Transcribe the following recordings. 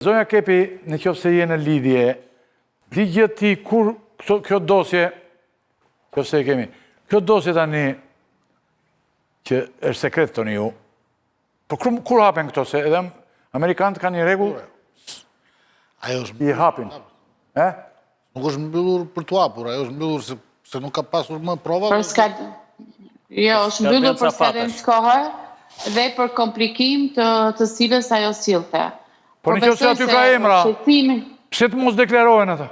Zonja Kepi, në qoftë se je në lidhje, ligje ti kur kjo dosje, qoftë se e kemi, kjo dosje tani, që është sekret të një ju, por kur hapen këto, se edhe Amerikanët ka një regull, i hapin. Nuk është mbyllur për të hapur, ajo është mbyllur se nuk ka pasur më prova. Jo, është mbyllur për skadencë kohë dhe për komplikim të cilës ajo sillte. Por në qoftë se aty ka emra, pse të mos deklarohen ata?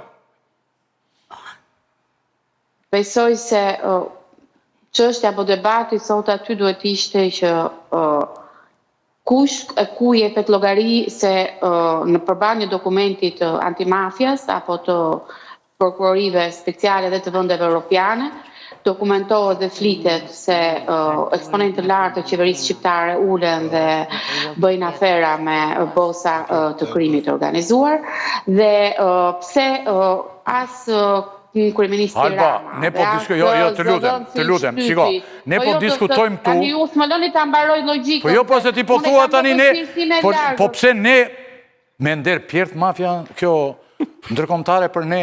Besoj se çështja apo debati sot aty duhet ishte që kush ku jepet llogari se në përballje dokumentit të antimafjas apo të prokurorive speciale dhe të vendeve europiane dokumentohet dhe flitet se eksponentë lartë të qeverisë shqiptare ulen dhe bëjnë afera me bosa të krimit organizuar dhe pse as kryeministri Rama. Ne po diskutojmë, të lutem, shiko, ne po diskutojmë këtu. Tani ju s'më lëni ta mbaroj logjikën. Po jo, po se ti po thua tani ne, po pse ne me nder pjert mafja kjo ndërkombëtare për ne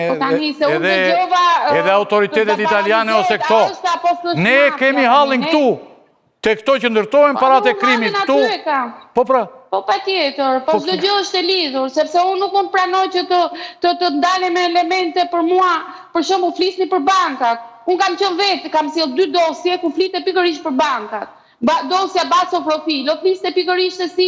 edhe autoritetet italiane ose këto. Ne kemi hallin këtu, te këto që ndërtojnë parat e krimit këtu. Po pra. Po patjetër, po çdo gjë është e lidhur, sepse unë nuk mund pranoj që të ndalen me elemente për mua, për shembull flisni për bankat. Unë kam qenë vetë, kam sjell 2 dosje ku flitet pikërisht për bankat. Dosja Basso Profilo, fliste pikërisht se si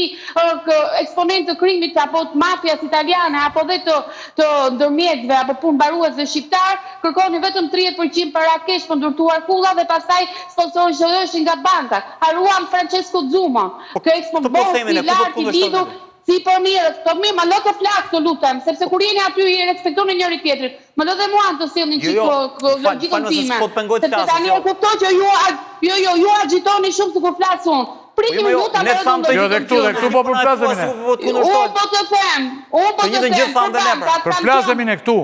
eksponent të krimit apo të mafjas italiane apo dhe të ndërmjetëve apo punëmbaruesve shqiptar, kërkoni vetëm 30% para kesh për ndërtuar kulla dhe pastaj sponsorishin nga bankat. Haruan Francesco Zuma. Kjo eksponent i lartë i lidhur si po mirë, ma lë të flak të lutem, sepse kur jeni aty i respektoni njëri tjetrin. Më lë dhe mua të sillnin çiko logjikën time. Sepse tani e kuptoj që ju agjitoni shumë sikur flas unë. Pritni minuta më rëndë. Jo, dhe këtu po përplasemi ne. Unë po të them, përplasemi ne këtu.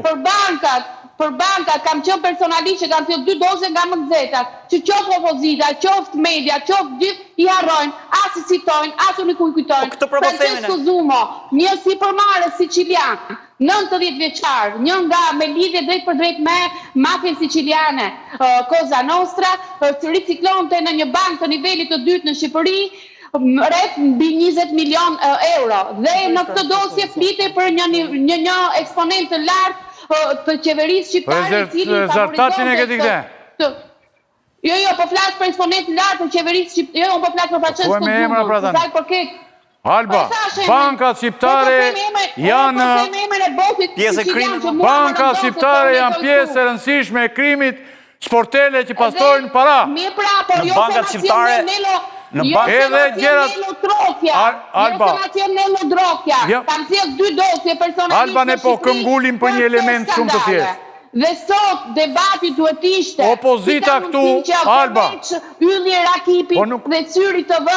Për bankat kam qenë personalisht që kam thënë 2 dosje nga më nxehtat, që qoftë opozita, qoftë media, qoftë gjithë i harrojnë, as i citojnë, as unë kujtojnë. Francesco Zuma, një sipërmarrës sicilian, 90 vjeçar, një nga me lidhje drejt për drejt me mafjen siciliane, Cosa Nostra, riciklonte në një bankë të nivelit të dytë në Shqipëri, rreth mbi 20 milion euro. Dhe në këtë dosje flitet për një eksponent të lartë të qeverisë shqiptare i cili favorizonte. Jo, po flas për eksponentin lartë të qeverisë shqiptare. Jo, po flas për Francesco Zuma. Alba, bankat shqiptare janë pjesë e krimit. Bankat shqiptare janë pjesë e rëndësishme e krimit, sportele që pasojnë para. Në bankat shqiptare edhe gjerat Alba kam sjell 2 dosje personalisht. Alba ne po këmbgulim për një element shumë të thjeshtë. Dhe sot debati duhet ishte opozita këtu, Alba, Ylli Rakipit dhe Syri TV,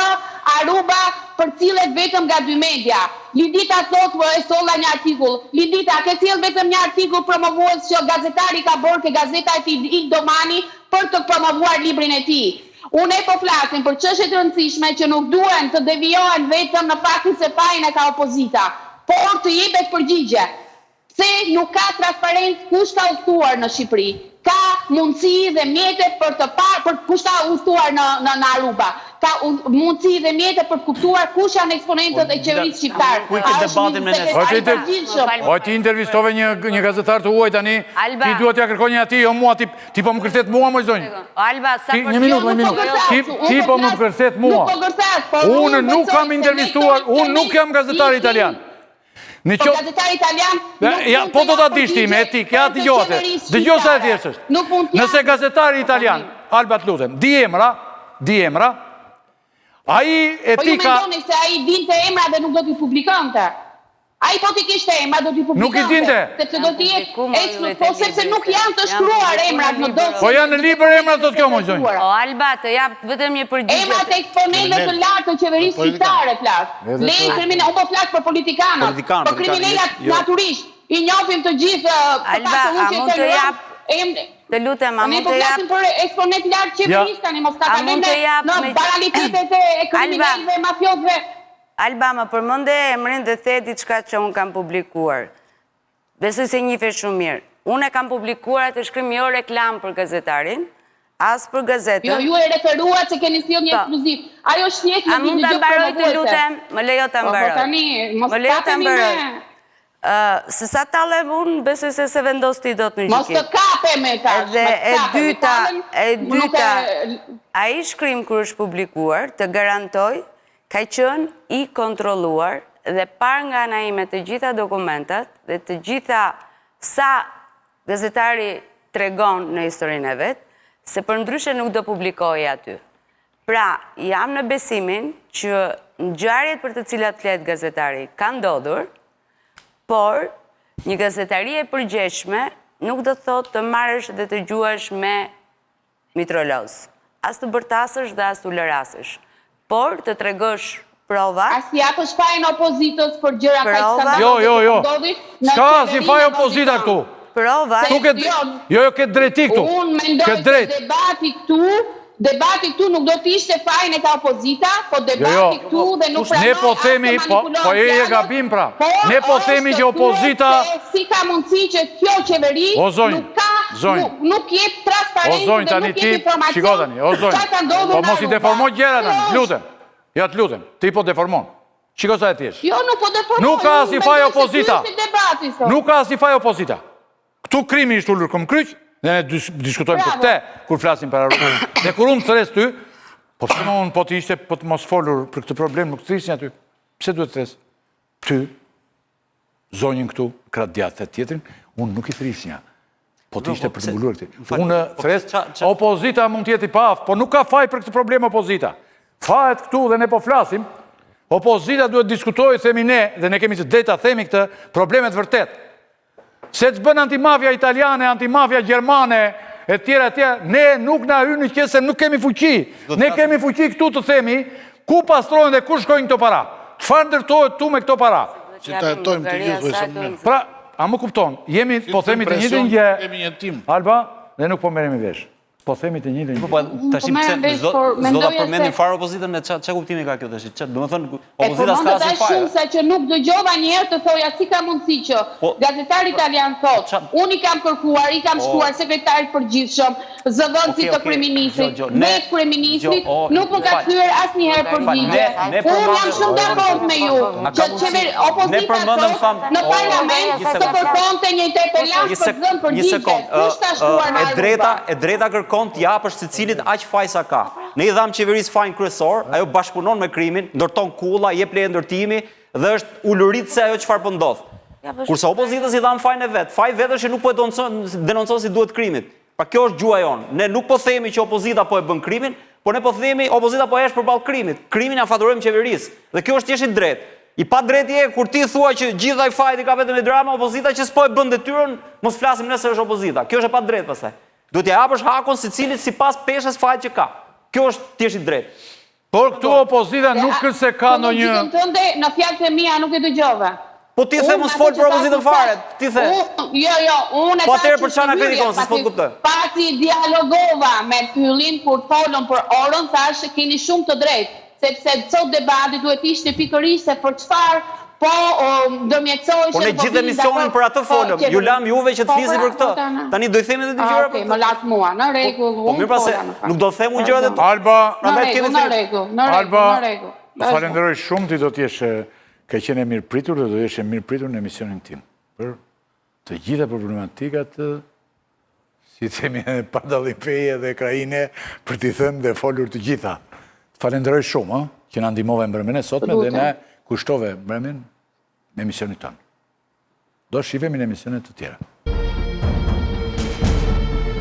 Aruba, për cilët vetëm nga 2 media. Lidita thot e solla një artikull. Lidita, ke sjell vetëm një artikull promovues që gazetari ka bërë ke gazeta e Il Domani për të promovuar librin e tij. Unë e po flasim për çështje të rëndësishme që nuk duhen të devijohen vetëm në faktin se fajin e ka opozita, por të jepet përgjigje. Se nuk ka transparencë kush ka udhëtuar në Shqipëri. Ka mundësi dhe mjete për kush ka udhëtuar në Aruba. Ka mundësi dhe mjete për të kuptuar kush janë eksponentët e qeverisë shqiptare. O ti intervistove një gazetar të huaj tani, ti duhet t'ja kërkoj një ati, jo mua, ti po më kërthet mua, më zonjë. Një minutë. Ti po më kërthet mua. Unë nuk kam intervistuar, unë nuk jam gazetar italian. Po gazetar italian... Po do t'a dishti me etik, ja t'i gjote. Dë gjote sa e thjesht është. Nëse gazetari italian, Alba t'lutem, di emra, a i etika... Po ju mendoni se a i dinte emra dhe nuk do t'i publikante. A i po t'i kishte emra do t'i publikante. Nuk i dinte. Sepse do t'i po sepse nuk janë të shkruar emrat në dosje. Po janë në libër emrat do t'kjo më zonjë. O Alba, të jap vetëm një përgjigje. Emrat e eksponentëve të lartë të qeverisë shqiptare flas. Lejë kriminal, unë po flas për politikanët, për kriminalat naturisht. I njohim të gjithë. Alba, a mund të jap? Të lutem, a mund të jap? Ne po flasim për eksponent lartë qeverisë tani, mos ta kalojmë në banalitetet e kriminalëve, mafiozëve. Alba, më përmënde emrin dhe the diçka që unë kam publikuar. Besoj se njife shumë mirë. Unë e kam publikuar të shkrim jo reklam për gazetarin, as për gazetën. Jo, ju e referuat se keni sjellë një ekskluziv. Ajo është një A mund të mbaroj të lutem? Më lejo të mbaroj. Më lejo të mbaroj. Se sa talem unë, besoj se vendos ti do të në gjykim. Mos të kape me ta. Dhe e dyta, a i shkrim kër është publikuar, të garantoj, ka qënë i kontroluar dhe par nga na ime të gjitha dokumentat dhe të gjitha sa gazetari tregon në historinë e vetë, se për ndryshe nuk do publikoj aty. Pra, jam në besimin që ngjarjet për të cilat flet gazetari ka ndodhur, por një gazetari e përgjeshme nuk do thot të marrësh dhe të gjuash me mitroloz. As të bërtasësh dhe as të lërasësh. Por të tregosh prova. As të japësh fajin opozitës për gjëra ka i Jo. Ska si faj opozita këtu. Prova. Jo, këtë drejti këtu. Unë mendoj se debati këtu nuk do të ishte fajin e ka opozita, po debati këtu dhe nuk pranoj ne po themi, po e gabim pra. Ne po themi që opozita... Si ka mundësi që kjo qeveri nuk jetë transparent dhe nuk jetë informacion që ka ndodhur po mos i deformoj gjera të të lutem. Ja të lutem, ti po deformon. Qiko sa e tjesh? Jo, nuk po deformon. Nuk ka si faj opozita. Nuk ka si faj opozita. Këtu krimi ishtë ullur këm kryq, dhe ne diskutojmë për te, kur flasim për arru. Dhe kur unë të thres ty, po që unë po të ishte, po të mos folur për këtë problem, nuk të thrisnja ty. Pse duhet të thres? Ty, zonjën këtu, kratë djatë të tjetrin, unë nuk i thrisnja. Po të ishte për të mbuluar këti. Unë thres, opozita mund tjeti paf, po nuk ka faj për këtë problem opozita. Fajet këtu dhe ne po flasim, opozita duhet diskutojë, themi ne, dhe ne kemi të drejta themi këtë problemet vërtet. Se të bën antimafia italiane, antimafia gjermane, e tjera, ne nuk na hyrë në qesë se nuk kemi fuqi. Ne kemi fuqi këtu të themi, ku pastrojnë dhe ku shkojnë këto para. Çfarë ndërtohet tu me këto para? Që ta jetojmë të gjithë dhe se më... Pra, a më kupton, po themi të njëjtën gjë, Alba, dhe nuk po merremi vesh. Po themi të njëjtën gjë. Tashim pse s'do ta përmendim fare opozitën, ç'a kuptimi ka kjo tash? Do të thonë opozita s'ka asnjë fare. Shumë sa që nuk dëgjova një herë të thoja si ka mundësi që gazetari italian thotë, unë i kam kërkuar, i kam shkuar sekretarit përgjithshëm, zëvendësit të kryeministrit, vetë kryeministrit, nuk më ka thyer asnjëherë përgjigje. Unë jam shumë dakord me ju, që opozita thotë në parlament të kërkonte një interpelancë për zënë përgjigje. Kush ta shkuar në e drejta kërkon të japësh secilit aq faj sa ka. Ne i dham qeverisë fajin kryesor, ajo bashkëpunon me krimin, ndërton kulla, jep leje ndërtimi dhe është ulurit se ajo çfarë po ndodh. Kurse opozitës i dham fajin e vet. Faji vetë është që nuk po denoncon si duhet krimit. Pra kjo është gjua jonë. Ne nuk po themi që opozita po e bën krimin, por ne po themi opozita po e është përballë krimit. Krimin ja faturojmë qeverisë. Dhe kjo është thjesht i drejtë. I pa drejti e kur ti thua që gjithaj fajt i ka vetëm e drama, opozita që s'po e bën detyrën, mos flasim nëse është opozita. Kjo është e pa drejtë pastaj. Duhet t'ja hapësh hakun secilit sipas peshës fajt që ka. Kjo është thjesht i drejtë. Por këtu opozita nuk se ka ndonjë... Në fjalët e mia nuk e dëgjova. Po ti the mos fol për opozitën fare, ti the. Jo, unë po atëherë për çfarë na kritikon se s'po kuptoj. Pasi dialogova me Pyllin kur folën për orën, thashë keni shumë të drejtë, sepse sot debati duhet ishte pikërisht se për çfarë po ndërmjetësoheshin. Po ne gjithë emisionin për atë folëm. Ju lam juve që të flisni për këtë. Tani do i themi edhe dy gjëra për këtë. Më lat mua, në rregull. Po mirë pra se nuk do të them unë gjërat e tua. Alba, në rregull. Falenderoj shumë, ti do të jesh ke qenë mirë pritur dhe do jesh mirë pritur në emisionin tim. Për të gjitha problematikat, si themi pa dallim feje dhe krajine, për t'i thënë dhe folur të gjitha. Falenderoj shumë, që na ndihmove mbrëmjen e sotme dhe ne kushtove mbrëmjen në emisionin tonë. Do shihemi në emisionet të tjera.